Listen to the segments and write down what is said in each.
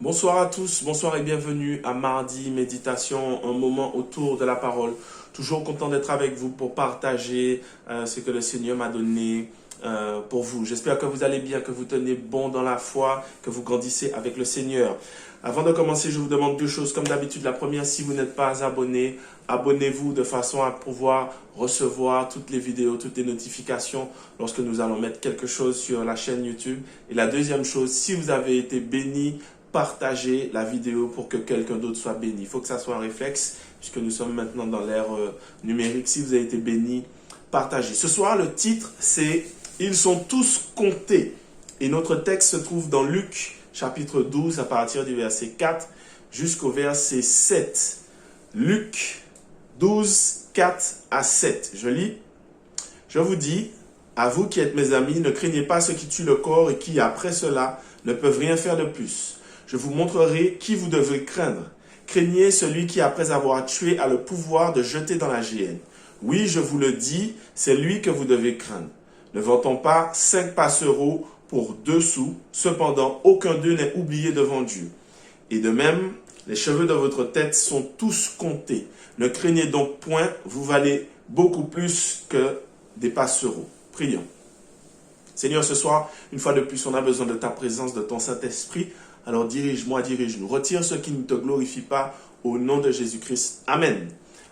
Bonsoir à tous, bonsoir et bienvenue à Mardi Méditation, un moment autour de la parole. Toujours content d'être avec vous pour partager ce que le Seigneur m'a donné pour vous. J'espère que vous allez bien, que vous tenez bon dans la foi, que vous grandissez avec le Seigneur. Avant de commencer, je vous demande deux choses. Comme d'habitude, la première, si vous n'êtes pas abonné, abonnez-vous de façon à pouvoir recevoir toutes les vidéos, toutes les notifications lorsque nous allons mettre quelque chose sur la chaîne YouTube. Et la deuxième chose, si vous avez été béni, partagez la vidéo pour que quelqu'un d'autre soit béni. Il faut que ça soit un réflexe puisque nous sommes maintenant dans l'ère numérique. Si vous avez été béni, partagez. Ce soir, le titre, c'est « Ils sont tous comptés ». Et notre texte se trouve dans Luc, chapitre 12, à partir du verset 4 jusqu'au verset 7. Luc 12, 4 à 7. Je lis. « Je vous dis, à vous qui êtes mes amis, ne craignez pas ceux qui tuent le corps et qui, après cela, ne peuvent rien faire de plus. Je vous montrerai qui vous devez craindre. Craignez celui qui, après avoir tué, a le pouvoir de jeter dans la géhenne. Oui, je vous le dis, c'est lui que vous devez craindre. Ne vend-on pas 5 passereaux pour 2 sous? Cependant, aucun d'eux n'est oublié devant Dieu. Et de même, les cheveux de votre tête sont tous comptés. Ne craignez donc point, vous valez beaucoup plus que des passereaux. » Prions. Seigneur, ce soir, une fois de plus, on a besoin de ta présence, de ton Saint-Esprit. Alors dirige-moi, dirige-nous. Retire ce qui ne te glorifie pas au nom de Jésus-Christ. Amen.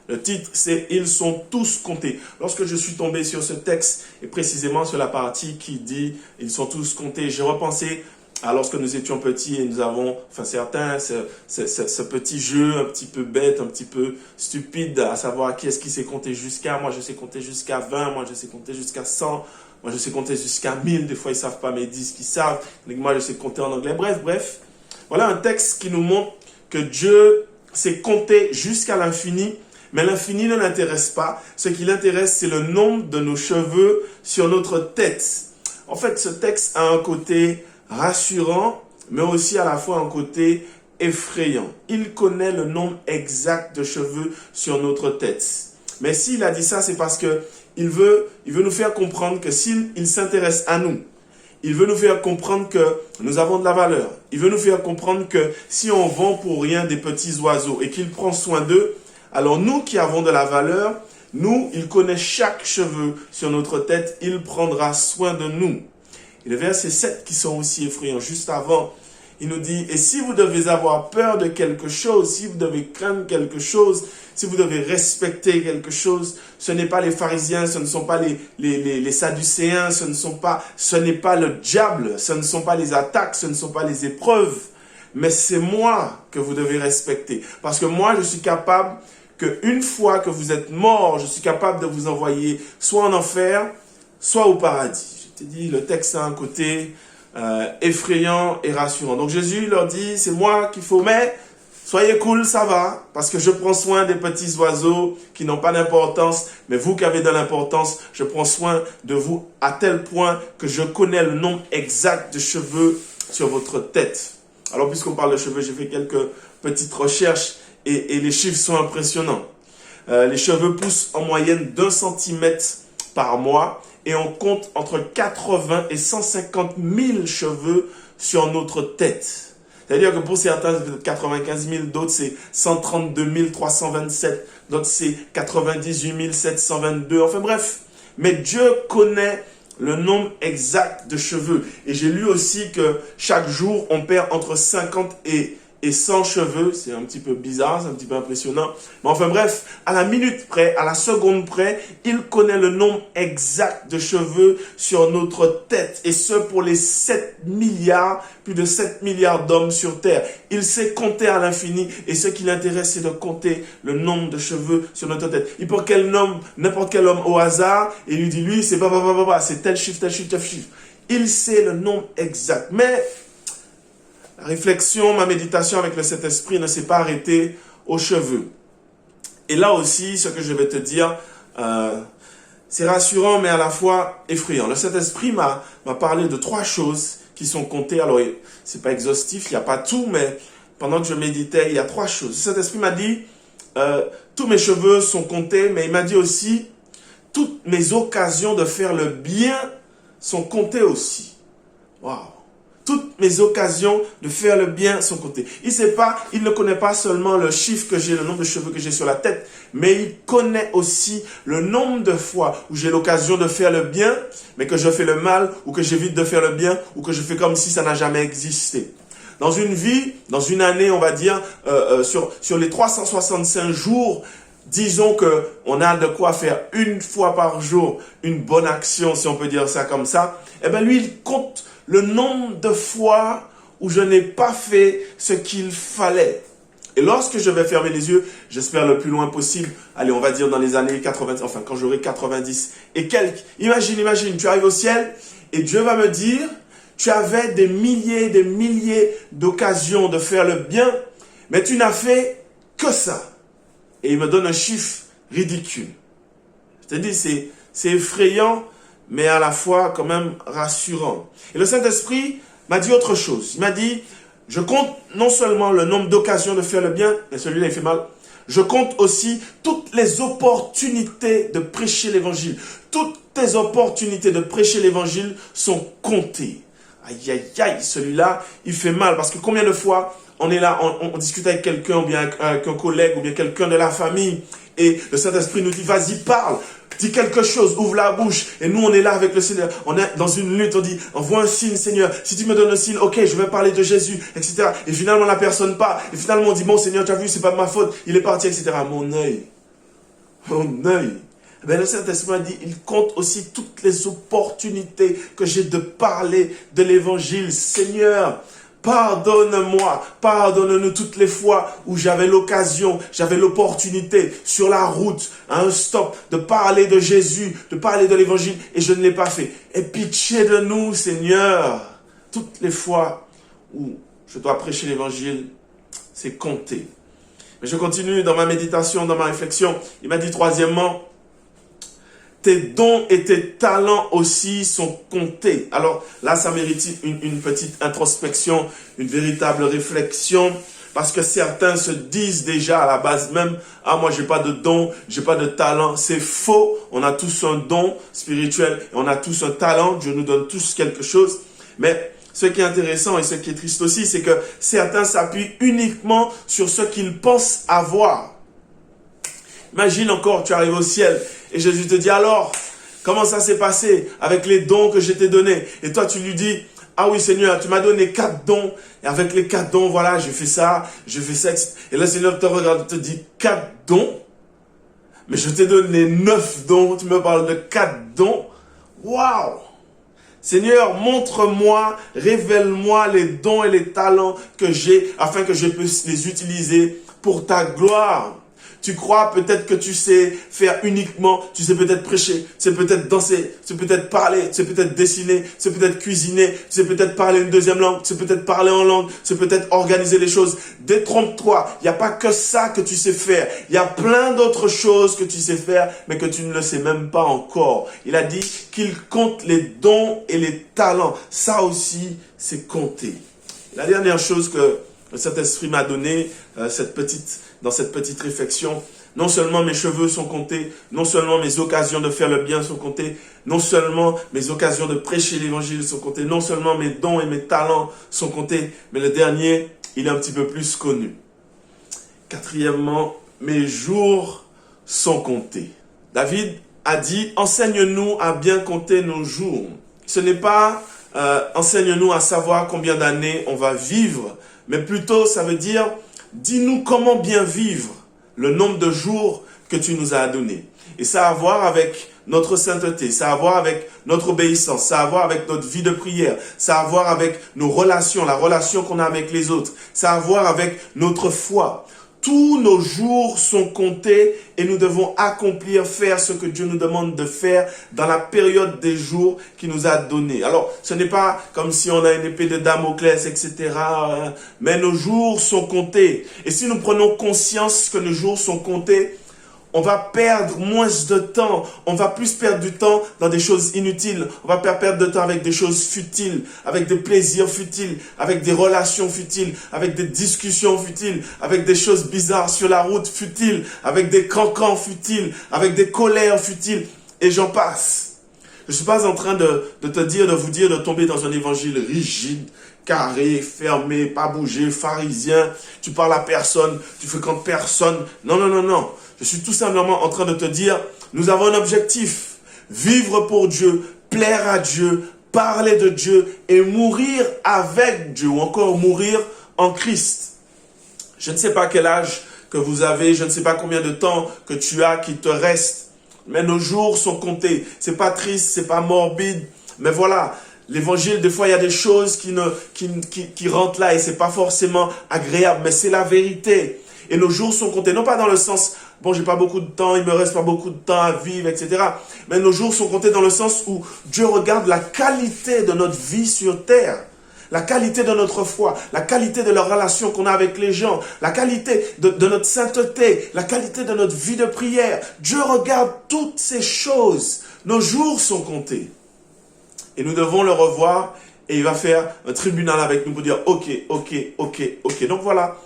Le titre, c'est « Ils sont tous comptés ». Lorsque je suis tombé sur ce texte, et précisément sur la partie qui dit « Ils sont tous comptés », j'ai repensé à lorsque nous étions petits et nous avons, enfin certains, ce petit jeu un petit peu bête, un petit peu stupide, à savoir qui est-ce qui sait compter jusqu'à. Moi, je sais compter jusqu'à 20, moi, je sais compter jusqu'à 100. Moi, je sais compter jusqu'à 1000. Des fois, ils ne savent pas, mais ils disent qu'ils savent. Moi, je sais compter en anglais. Bref. Voilà un texte qui nous montre que Dieu sait compter jusqu'à l'infini, mais l'infini ne l'intéresse pas. Ce qui l'intéresse, c'est le nombre de nos cheveux sur notre tête. En fait, ce texte a un côté rassurant, mais aussi à la fois un côté effrayant. Il connaît le nombre exact de cheveux sur notre tête. Mais s'il a dit ça, c'est parce que il veut nous faire comprendre que s'il s'intéresse à nous, il veut nous faire comprendre que nous avons de la valeur. Il veut nous faire comprendre que si on vend pour rien des petits oiseaux et qu'il prend soin d'eux, alors nous qui avons de la valeur, nous, il connaît chaque cheveu sur notre tête, il prendra soin de nous. Et les versets 7 qui sont aussi effrayants, juste avant, il nous dit, et si vous devez avoir peur de quelque chose, si vous devez craindre quelque chose, si vous devez respecter quelque chose, ce n'est pas les pharisiens, ce ne sont pas les sadducéens, ce n'est pas le diable, ce ne sont pas les attaques, ce ne sont pas les épreuves, mais c'est moi que vous devez respecter. Parce que moi, je suis capable qu'une fois que vous êtes mort, je suis capable de vous envoyer soit en enfer, soit au paradis. Je t'ai dit, le texte a un côté effrayant et rassurant. Donc Jésus leur dit, c'est moi qu'il faut, mais soyez cool, ça va, parce que je prends soin des petits oiseaux qui n'ont pas d'importance, mais vous qui avez de l'importance, je prends soin de vous à tel point que je connais le nombre exact de cheveux sur votre tête. Alors puisqu'on parle de cheveux, j'ai fait quelques petites recherches et les chiffres sont impressionnants. Les cheveux poussent en moyenne d'1 centimètre par mois et on compte entre 80 et 150 000 cheveux sur notre tête. C'est-à-dire que pour certains, c'est 95 000, d'autres c'est 132 327, d'autres c'est 98 722, enfin bref. Mais Dieu connaît le nombre exact de cheveux. Et j'ai lu aussi que chaque jour, on perd entre 50 et 100 cheveux. C'est un petit peu bizarre, c'est un petit peu impressionnant. Mais enfin bref, à la minute près, à la seconde près, il connaît le nombre exact de cheveux sur notre tête. Et ce pour les 7 milliards, plus de 7 milliards d'hommes sur Terre. Il sait compter à l'infini. Et ce qui l'intéresse, c'est de compter le nombre de cheveux sur notre tête. Il prend n'importe quel homme au hasard et lui dit, lui, c'est c'est tel chiffre, tel chiffre, tel chiffre. Il sait le nombre exact. Mais la réflexion, ma méditation avec le Saint-Esprit ne s'est pas arrêtée aux cheveux. Et là aussi, ce que je vais te dire, c'est rassurant, mais à la fois effrayant. Le Saint-Esprit m'a parlé de 3 choses qui sont comptées. Alors, c'est pas exhaustif, il n'y a pas tout, mais pendant que je méditais, il y a 3 choses. Le Saint-Esprit m'a dit, tous mes cheveux sont comptés, mais il m'a dit aussi, toutes mes occasions de faire le bien sont comptées aussi. Waouh! Toutes mes occasions de faire le bien sont comptées. Il ne connaît pas seulement le chiffre que j'ai, le nombre de cheveux que j'ai sur la tête, mais il connaît aussi le nombre de fois où j'ai l'occasion de faire le bien, mais que je fais le mal, ou que j'évite de faire le bien, ou que je fais comme si ça n'a jamais existé. Dans une vie, dans une année, on va dire, sur les 365 jours, disons qu'on a de quoi faire une fois par jour une bonne action, si on peut dire ça comme ça. Eh bien, lui, il compte le nombre de fois où je n'ai pas fait ce qu'il fallait. Et lorsque je vais fermer les yeux, j'espère le plus loin possible, allez, on va dire dans les années 80, enfin quand j'aurai 90 et quelques. Imagine, tu arrives au ciel et Dieu va me dire, tu avais des milliers d'occasions de faire le bien, mais tu n'as fait que ça. Et il me donne un chiffre ridicule. Je te dis, c'est effrayant, mais à la fois quand même rassurant. Et le Saint-Esprit m'a dit autre chose. Il m'a dit, je compte non seulement le nombre d'occasions de faire le bien, et celui-là il fait mal, je compte aussi toutes les opportunités de prêcher l'évangile. Toutes tes opportunités de prêcher l'évangile sont comptées. Aïe, celui-là, il fait mal. Parce que combien de fois on est là, on discute avec quelqu'un, ou bien avec un collègue, ou bien quelqu'un de la famille, et le Saint-Esprit nous dit, vas-y, parle, dis quelque chose, ouvre la bouche. Et nous, on est là avec le Seigneur, on est dans une lutte, on dit, envoie un signe, Seigneur. Si tu me donnes un signe, ok, je vais parler de Jésus, etc. Et finalement, la personne part. Et finalement, on dit, bon, Seigneur, tu as vu, c'est pas ma faute, il est parti, etc. Mon œil. Ben, le Saint-Esprit a dit, il compte aussi toutes les opportunités que j'ai de parler de l'évangile. Seigneur, pardonne-moi, pardonne-nous toutes les fois où j'avais l'occasion, j'avais l'opportunité sur la route, à un stop, de parler de Jésus, de parler de l'évangile, et je ne l'ai pas fait. Aie pitié de nous, Seigneur. Toutes les fois où je dois prêcher l'évangile, c'est compté. Mais je continue dans ma méditation, dans ma réflexion. Il m'a dit troisièmement, tes dons et tes talents aussi sont comptés. Alors là, ça mérite une petite introspection, une véritable réflexion, parce que certains se disent déjà à la base même, ah moi j'ai pas de don, j'ai pas de talent. C'est faux, on a tous un don spirituel, et on a tous un talent, Dieu nous donne tous quelque chose. Mais ce qui est intéressant et ce qui est triste aussi, c'est que certains s'appuient uniquement sur ce qu'ils pensent avoir. Imagine encore, tu arrives au ciel et Jésus te dit alors, comment ça s'est passé avec les dons que je t'ai donnés? Et toi, tu lui dis, ah oui Seigneur, tu m'as donné 4 dons. Et avec les 4 dons, voilà, j'ai fait ça, etc. Et le Seigneur te regarde et te dit, 4 dons? Mais je t'ai donné 9 dons, tu me parles de 4 dons? Waouh! Seigneur, montre-moi, révèle-moi les dons et les talents que j'ai afin que je puisse les utiliser pour ta gloire. Tu crois peut-être que tu sais faire uniquement, tu sais peut-être prêcher, tu sais peut-être danser, tu sais peut-être parler, tu sais peut-être dessiner, tu sais peut-être cuisiner, tu sais peut-être parler une deuxième langue, tu sais peut-être parler en langue, tu sais peut-être organiser les choses. Détrompe-toi, il n'y a pas que ça que tu sais faire. Il y a plein d'autres choses que tu sais faire, mais que tu ne le sais même pas encore. Il a dit qu'il compte les dons et les talents. Ça aussi, c'est compté. La dernière chose que le Saint-Esprit m'a donné, dans cette petite réflexion, non seulement mes cheveux sont comptés, non seulement mes occasions de faire le bien sont comptées, non seulement mes occasions de prêcher l'évangile sont comptées, non seulement mes dons et mes talents sont comptés, mais le dernier, il est un petit peu plus connu. Quatrièmement, mes jours sont comptés. David a dit, enseigne-nous à bien compter nos jours. Ce n'est pas enseigne-nous à savoir combien d'années on va vivre, mais plutôt ça veut dire, dis-nous comment bien vivre le nombre de jours que tu nous as donnés. Et ça a à voir avec notre sainteté, ça a à voir avec notre obéissance, ça a à voir avec notre vie de prière, ça a à voir avec nos relations, la relation qu'on a avec les autres, ça a à voir avec notre foi. Tous nos jours sont comptés et nous devons accomplir, faire ce que Dieu nous demande de faire dans la période des jours qu'il nous a donné. Alors, ce n'est pas comme si on a une épée de Damoclès, etc. Mais nos jours sont comptés. Et si nous prenons conscience que nos jours sont comptés, on va perdre moins de temps. On va plus perdre du temps dans des choses inutiles. On va perdre de temps avec des choses futiles, avec des plaisirs futiles, avec des relations futiles, avec des discussions futiles, avec des choses bizarres sur la route futiles, avec des cancans futiles, avec des colères futiles, et j'en passe. Je ne suis pas en train de vous dire de tomber dans un évangile rigide, carré, fermé, pas bouger, pharisien. Tu parles à personne, tu fréquentes personne. Non, non, non, non. Je suis tout simplement en train de te dire, nous avons un objectif. Vivre pour Dieu, plaire à Dieu, parler de Dieu et mourir avec Dieu ou encore mourir en Christ. Je ne sais pas quel âge que vous avez, je ne sais pas combien de temps que tu as qui te reste. Mais nos jours sont comptés. C'est pas triste, c'est pas morbide. Mais voilà, l'évangile, des fois, il y a des choses qui rentrent là et c'est pas forcément agréable. Mais c'est la vérité. Et nos jours sont comptés. Non pas dans le sens, bon, j'ai pas beaucoup de temps, il me reste pas beaucoup de temps à vivre, etc. Mais nos jours sont comptés dans le sens où Dieu regarde la qualité de notre vie sur terre. La qualité de notre foi, la qualité de la relation qu'on a avec les gens, la qualité de notre sainteté, la qualité de notre vie de prière. Dieu regarde toutes ces choses. Nos jours sont comptés. Et nous devons le revoir et il va faire un tribunal avec nous pour dire ok. Donc voilà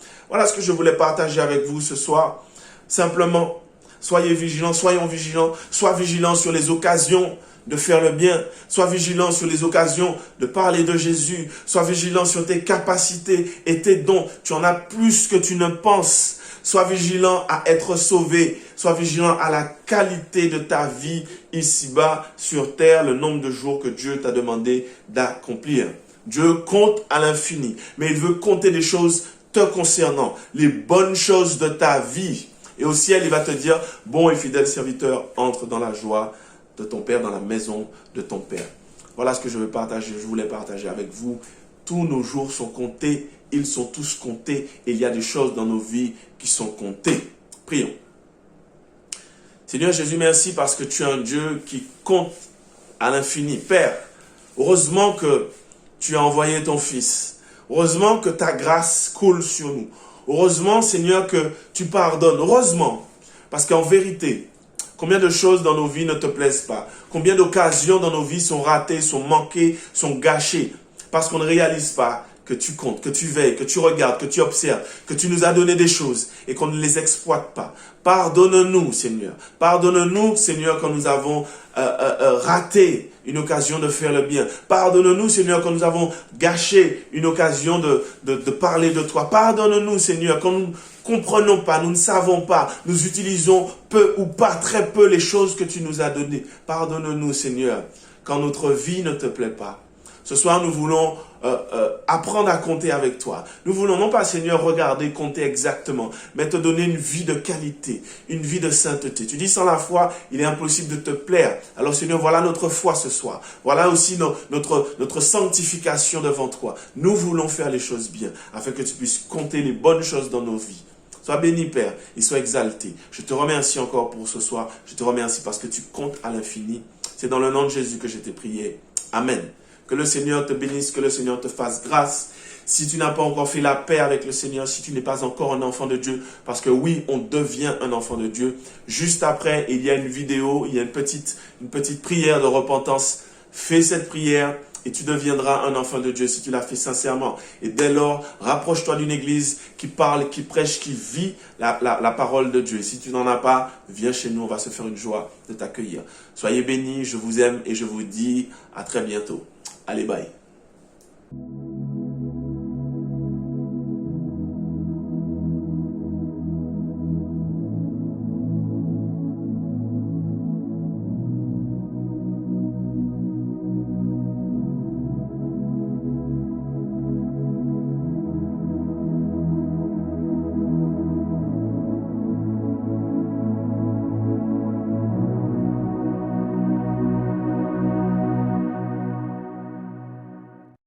ce que je voulais partager avec vous ce soir. Simplement, soyez vigilants, soyons vigilants, sois vigilant sur les occasions de faire le bien. Sois vigilant sur les occasions de parler de Jésus. Sois vigilant sur tes capacités et tes dons. Tu en as plus que tu ne penses. Sois vigilant à être sauvé. Sois vigilant à la qualité de ta vie ici-bas sur terre, le nombre de jours que Dieu t'a demandé d'accomplir. Dieu compte à l'infini, mais il veut compter des choses te concernant, les bonnes choses de ta vie. Et au ciel, il va te dire, bon et fidèle serviteur, entre dans la joie de ton Père, dans la maison de ton Père. Voilà ce que je voulais partager avec vous. Tous nos jours sont comptés, ils sont tous comptés, et il y a des choses dans nos vies qui sont comptées. Prions. Seigneur Jésus, merci parce que tu es un Dieu qui compte à l'infini. Père, heureusement que tu as envoyé ton Fils. Heureusement que ta grâce coule sur nous. Heureusement, Seigneur, que tu pardonnes. Heureusement, parce qu'en vérité, combien de choses dans nos vies ne te plaisent pas? Combien d'occasions dans nos vies sont ratées, sont manquées, sont gâchées? Parce qu'on ne réalise pas que tu comptes, que tu veilles, que tu regardes, que tu observes, que tu nous as donné des choses et qu'on ne les exploite pas. Pardonne-nous, Seigneur. Pardonne-nous, Seigneur, quand nous avons raté une occasion de faire le bien. Pardonne-nous, Seigneur, quand nous avons gâché une occasion de parler de toi. Pardonne-nous, Seigneur, quand nous ne comprenons pas, nous ne savons pas, nous utilisons peu ou pas, très peu les choses que tu nous as données. Pardonne-nous, Seigneur, quand notre vie ne te plaît pas. Ce soir, nous voulons apprendre à compter avec toi. Nous voulons non pas, Seigneur, regarder, compter exactement, mais te donner une vie de qualité, une vie de sainteté. Tu dis, sans la foi, il est impossible de te plaire. Alors, Seigneur, voilà notre foi ce soir. Voilà aussi notre sanctification devant toi. Nous voulons faire les choses bien, afin que tu puisses compter les bonnes choses dans nos vies. Sois béni, Père, et sois exalté. Je te remercie encore pour ce soir. Je te remercie parce que tu comptes à l'infini. C'est dans le nom de Jésus que je t'ai prié. Amen. Que le Seigneur te bénisse, que le Seigneur te fasse grâce. Si tu n'as pas encore fait la paix avec le Seigneur, si tu n'es pas encore un enfant de Dieu, parce que oui, on devient un enfant de Dieu. Juste après, il y a une vidéo, il y a une petite prière de repentance. Fais cette prière et tu deviendras un enfant de Dieu si tu l'as fait sincèrement. Et dès lors, rapproche-toi d'une église qui parle, qui prêche, qui vit la parole de Dieu. Et si tu n'en as pas, viens chez nous, on va se faire une joie de t'accueillir. Soyez bénis, je vous aime et je vous dis à très bientôt. Allez, bye.